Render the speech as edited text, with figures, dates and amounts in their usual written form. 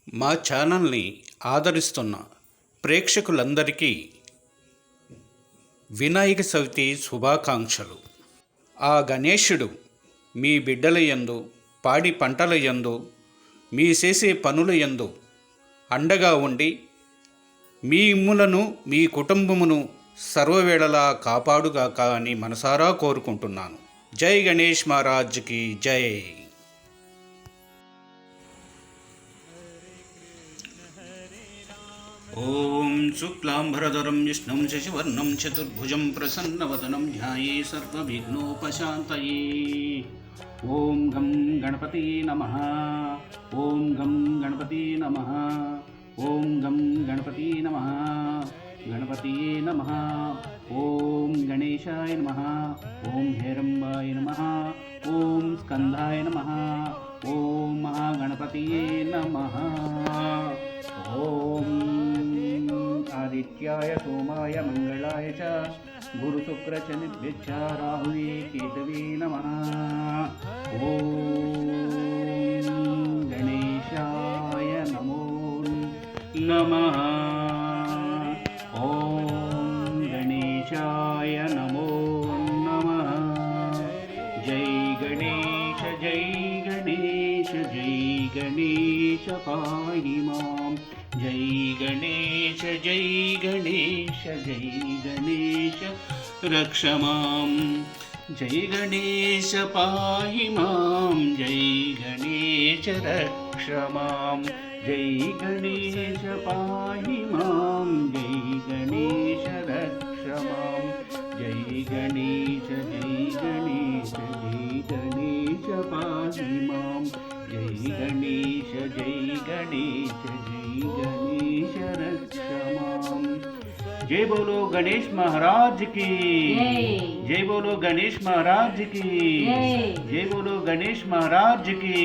మా ఛానల్ని ఆదరిస్తున్న ప్రేక్షకులందరికీ వినాయక చవితి శుభాకాంక్షలు. ఆ గణేశుడు మీ బిడ్డల యందు, పాడి పంటల యందు, మీ చేసే పనుల యందు అండగా ఉండి మీ ఇమ్ములను, మీ కుటుంబమును సర్వవేళలా కాపాడుగాక అని మనసారా కోరుకుంటున్నాను. జై గణేష్ మహారాజ్కి జై. ఓం శుక్లాంబరధరం విష్ణుం శశివర్ణం చతుర్భుజం ప్రసన్నవదనం ధ్యాయే సర్వవిఘ్నోపశాంతయే. ఓం గం గణపతి నమః. ఓం గం గణపతి నమః. ఓం గం గణపతి నమః. గణపతియే నమః. ఓం గణేశాయ నమః. ఓం హేరంబాయ నమః. ఓం స్కందాయ నమః. ఓం మహాగణపతియే నమః. ఓం ఆదిత్యాయ సోమాయ మంగళాయ చ గురుశుక్రశనిభ్యశ్చ రాహువే కేతవే నమః. ఓం గణేశాయ నమో నమః. ఓం గణేశాయ నమో నమః. జై గణేశ జై గణేశ జై గణేశ పాహి మాం. జై గణేశ జై గణేశ జై గణేశ రక్ష మాం. జై గణేశ పాహి మాం. జై గణేశ రక్ష మాం. జై గణేశ పాహి మాం. జై గణేశ రక్ష మాం. జై గణేశ జై గణేశ జై గణేశ పాహి మాం. జై గణేశ జై గణేశ జై గణేశ రక్ష మాం. जय बोलो गणेश महाराज की जय. बोलो गणेश महाराज की जय. बोलो गणेश महाराज की.